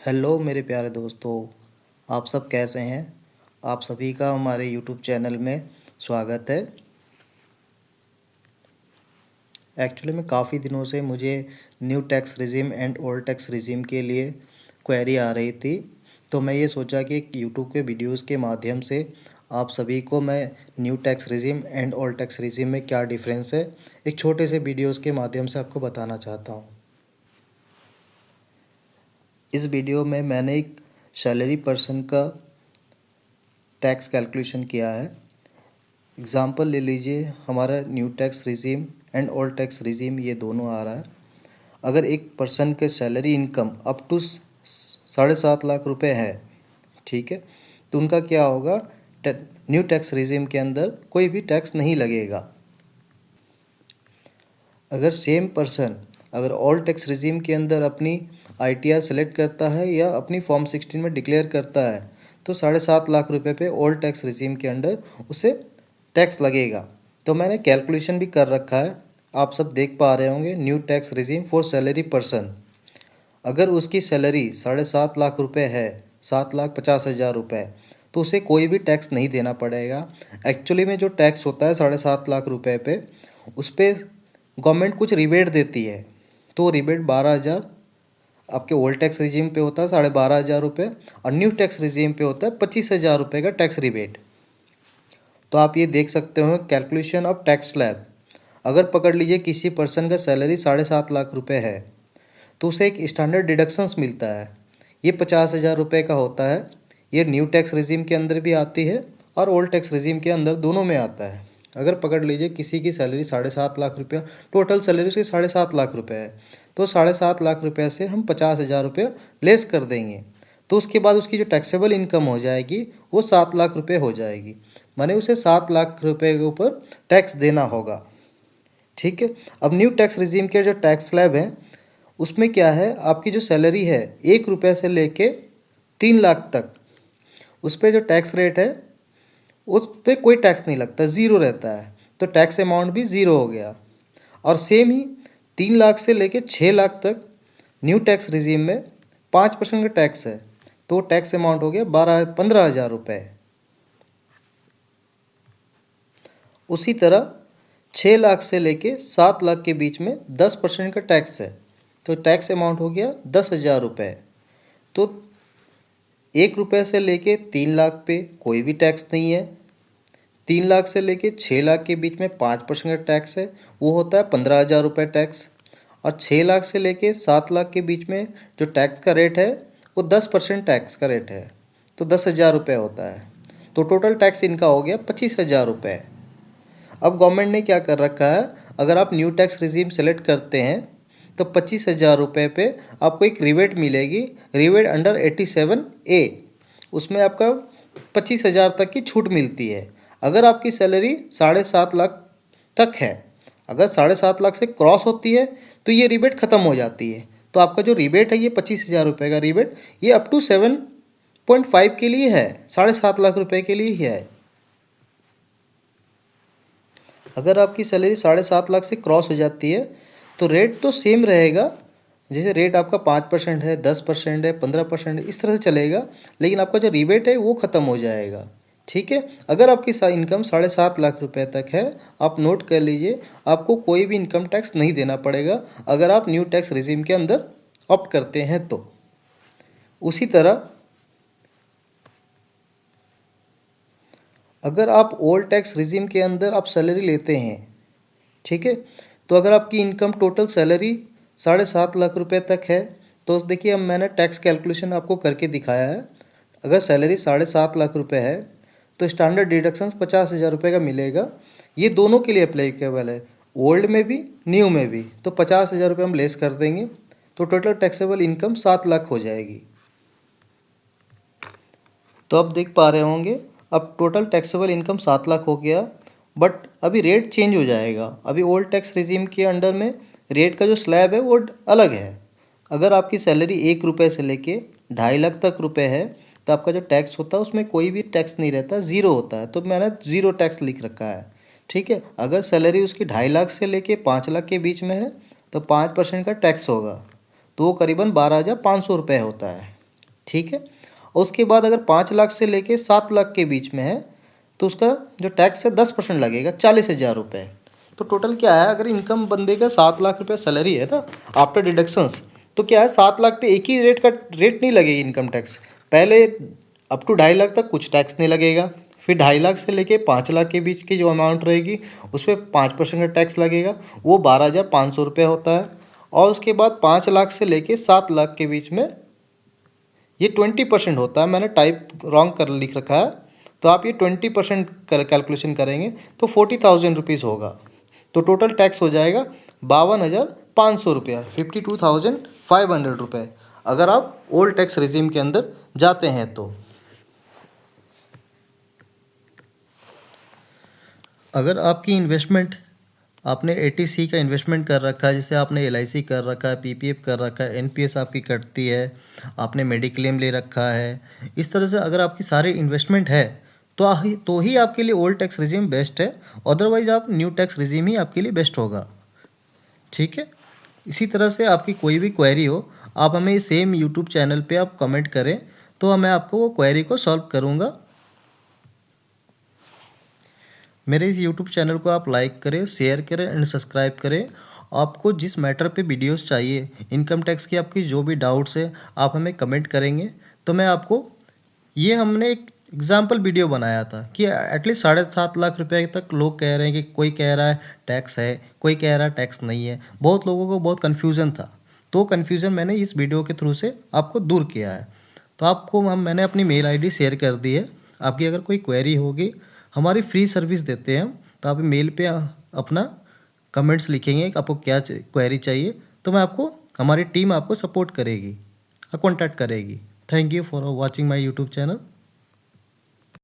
Hello मेरे प्यारे दोस्तों, आप सब कैसे हैं। आप सभी का हमारे यूट्यूब चैनल में स्वागत है। एक्चुअली में काफ़ी दिनों से मुझे new tax regime and old tax regime के लिए क्वेरी आ रही थी, तो मैं ये सोचा कि एक यूट्यूब के वीडियोस के माध्यम से आप सभी को मैं new tax regime and old tax regime में क्या डिफरेंस है एक छोटे से वीडियोस के माध्यम से आपको बताना चाहता हूँ। इस वीडियो में मैंने एक सैलरी पर्सन का टैक्स कैलकुलेशन किया है। एग्ज़ाम्पल ले लीजिए, हमारा new tax regime and old tax regime ये दोनों आ रहा है। अगर एक पर्सन के salary income up to 7.5 lakh रुपए है, ठीक है, तो उनका क्या होगा, न्यू टैक्स रिजीम के अंदर कोई भी टैक्स नहीं लगेगा। अगर सेम पर्सन अगर ओल्ड टैक्स रिजीम के अंदर अपनी ITR सेलेक्ट करता है या अपनी फॉर्म 16 में डिक्लेयर करता है, तो 7.5 लाख रुपए पे ओल्ड टैक्स रिजीम के अंडर उसे टैक्स लगेगा। तो मैंने कैलकुलेशन भी कर रखा है, आप सब देख पा रहे होंगे। New tax regime for salary person, अगर उसकी सैलरी 7.5 लाख रुपए है, 7,50,000 रुपये, तो उसे कोई भी टैक्स नहीं देना पड़ेगा। एक्चुअली में जो टैक्स होता है 7.5 लाख रुपए पे, उस पर गवर्नमेंट कुछ रिबेट देती है। तो रिबेट 12,000 आपके ओल्ड टैक्स रिजीम पे होता है, 12,500 रुपये, और न्यू टैक्स रिजीम पे होता है 25,000 रुपये का टैक्स रिबेट। तो आप ये देख सकते हो कैलकुलेशन ऑफ टैक्स स्लैब। अगर पकड़ लीजिए किसी पर्सन का सैलरी 7.5 लाख रुपये है, तो उसे एक स्टैंडर्ड डिडक्शंस मिलता है। ये 50,000 रुपये का होता है। ये न्यू टैक्स रिजीम के अंदर भी आती है और ओल्ड टैक्स रिजीम के अंदर, दोनों में आता है। अगर पकड़ लीजिए किसी की सैलरी 7.5 लाख रुपया, टोटल सैलरी उसकी 7.5 लाख रुपये है, तो 7.5 लाख रुपये से हम 50,000 रुपये लेस कर देंगे, तो उसके बाद उसकी जो टैक्सेबल इनकम हो जाएगी वो 7 लाख रुपये हो जाएगी। माने उसे 7 लाख रुपये के ऊपर टैक्स देना होगा, ठीक है। अब न्यू टैक्स रिजीम के जो टैक्स स्लैब हैं, उसमें क्या है, आपकी जो सैलरी है 1 रुपये से लेके 3 लाख तक, उस पर जो टैक्स रेट है उस पर कोई टैक्स नहीं लगता, ज़ीरो रहता है। तो टैक्स अमाउंट भी ज़ीरो हो गया। और सेम ही 3 लाख से लेके 6 लाख तक न्यू टैक्स रिजीम में 5% का टैक्स है, तो टैक्स अमाउंट हो गया 15,000 रुपये। उसी तरह 6 लाख से लेके 7 लाख के बीच में 10% का टैक्स है, तो टैक्स अमाउंट हो गया 10,000 रुपये। तो 1 रुपये से लेके 3 लाख पे कोई भी टैक्स नहीं है। 3 लाख से लेके 6 लाख के बीच में 5% का टैक्स है, वो होता है 15,000 रुपये टैक्स। और 6 लाख से लेके 7 लाख के बीच में जो टैक्स का रेट है वो 10% टैक्स का रेट है, तो 10,000 रुपये होता है। तो टोटल टैक्स इनका हो गया 25,000 रुपये। अब गवर्नमेंट ने क्या कर रखा है, अगर आप न्यू टैक्स रिजीम सेलेक्ट करते हैं तो 25,000 रुपये पे आपको एक रिबेट मिलेगी, रिबेट अंडर 87A। उसमें आपका 25,000 तक की छूट मिलती है। अगर आपकी सैलरी 7.5 लाख तक है, अगर 7.5 लाख से क्रॉस होती है तो ये रिबेट ख़त्म हो जाती है। तो आपका जो रिबेट है ये 25,000 रुपये का रिबेट, ये अप टू 7.5 के लिए है, 7.5 लाख रुपये के लिए ही है। अगर आपकी सैलरी 7.5 लाख से क्रॉस हो जाती है तो रेट तो सेम रहेगा, जैसे रेट आपका 5% है, 10% है, 15% है, इस तरह से चलेगा, लेकिन आपका जो रिबेट है वो ख़त्म हो जाएगा, ठीक है। अगर आपकी इनकम 7.5 लाख रुपये तक है, आप नोट कर लीजिए, आपको कोई भी इनकम टैक्स नहीं देना पड़ेगा अगर आप न्यू टैक्स रिजीम के अंदर ऑप्ट करते हैं तो। उसी तरह अगर आप ओल्ड टैक्स रिजीम के अंदर आप सैलरी लेते हैं, ठीक है, तो अगर आपकी इनकम टोटल सैलरी 7.5 लाख रुपये तक है, तो देखिए अब मैंने टैक्स कैलकुलेशन आपको करके दिखाया है। अगर सैलरी 7.5 लाख रुपये है तो स्टैंडर्ड डिडक्शन 50,000 रुपये का मिलेगा। ये दोनों के लिए अप्लीकेबल है, ओल्ड में भी न्यू में भी। तो 50,000 रुपये हम लेस कर देंगे, तो टोटल टैक्सेबल इनकम 7 लाख हो जाएगी। तो आप देख पा रहे होंगे अब टोटल टैक्सेबल इनकम 7 लाख हो गया। बट अभी रेट चेंज हो जाएगा। अभी ओल्ड टैक्स रिजीम के अंडर में रेट का जो स्लैब है वो अलग है। अगर आपकी सैलरी 1 रुपये से लेके 2.5 लाख तक रुपए है, तो आपका जो टैक्स होता है उसमें कोई भी टैक्स नहीं रहता, ज़ीरो होता है। तो मैंने ज़ीरो टैक्स लिख रखा है, ठीक है। अगर सैलरी उसकी 2.5 लाख से लेके 5 लाख के बीच में है तो 5% का टैक्स होगा, तो वो करीबन 12,500 रुपये होता है। ठीक है। और उसके बाद अगर 5 लाख से लेके 7 लाख के बीच में है तो उसका जो टैक्स है 10% लगेगा, 40,000 रुपये। तो टोटल क्या है, अगर इनकम बंदे का 7 लाख रुपये सैलरी है ना आफ्टर डिडक्शंस, तो क्या है 7 लाख पे एक ही रेट नहीं लगेगी इनकम टैक्स। पहले अप टू 2.5 लाख तक कुछ टैक्स नहीं लगेगा, फिर 2.5 लाख से लेके 5 लाख के बीच की जो अमाउंट रहेगी उस पर 5% का टैक्स लगेगा, वो 12,500 रुपये होता है। और उसके बाद 5 लाख से लेके 7 लाख के बीच में ये 20% होता है। मैंने टाइप रॉन्ग कर लिख रखा है, तो आप ये 20% कैलकुलेशन करेंगे तो 40,000 रुपीज़ होगा। तो टोटल टैक्स हो जाएगा 52,500 रुपया, 52,500 रुपये, अगर आप ओल्ड टैक्स रिजीम के अंदर जाते हैं तो। अगर आपकी इन्वेस्टमेंट, आपने एटीसी का इन्वेस्टमेंट कर रखा है, जैसे आपने एलआईसी कर रखा है, पीपीएफ कर रखा है, एनपीएस आपकी कटती है, आपने मेडिक्लेम ले रखा है, इस तरह से अगर आपकी सारी इन्वेस्टमेंट है तो ही आपके लिए ओल्ड टैक्स रिजीम बेस्ट है। अदरवाइज आप न्यू टैक्स रिजीम ही आपके लिए बेस्ट होगा। ठीक है। इसी तरह से आपकी कोई भी क्वेरी हो, आप हमें सेम यूट्यूब चैनल पे आप कमेंट करें तो मैं आपको वो क्वेरी को सॉल्व करूँगा। मेरे इस यूट्यूब चैनल को आप लाइक करें, शेयर करें एंड सब्सक्राइब करें। आपको जिस मैटर पे वीडियोस चाहिए, इनकम टैक्स की आपकी जो भी डाउट्स है आप हमें कमेंट करेंगे तो मैं आपको, ये हमने एक एग्जाम्पल वीडियो बनाया था कि एटलीस्ट 7.5 लाख रुपए तक लोग कह रहे हैं कि कोई कह रहा है टैक्स है, कोई कह रहा है टैक्स नहीं है। बहुत लोगों को बहुत कन्फ्यूज़न था, तो कन्फ्यूज़न मैंने इस वीडियो के थ्रू से आपको दूर किया है। तो आपको मैंने अपनी मेल आईडी शेयर कर दी है। आपकी अगर कोई क्वेरी होगी, हमारी फ्री सर्विस देते हैं हम, तो आप मेल पे अपना कमेंट्स लिखेंगे कि आपको क्या क्वेरी चाहिए, तो मैं आपको, हमारी टीम आपको सपोर्ट करेगी, कॉन्टैक्ट करेगी। Thank you for watching my YouTube channel.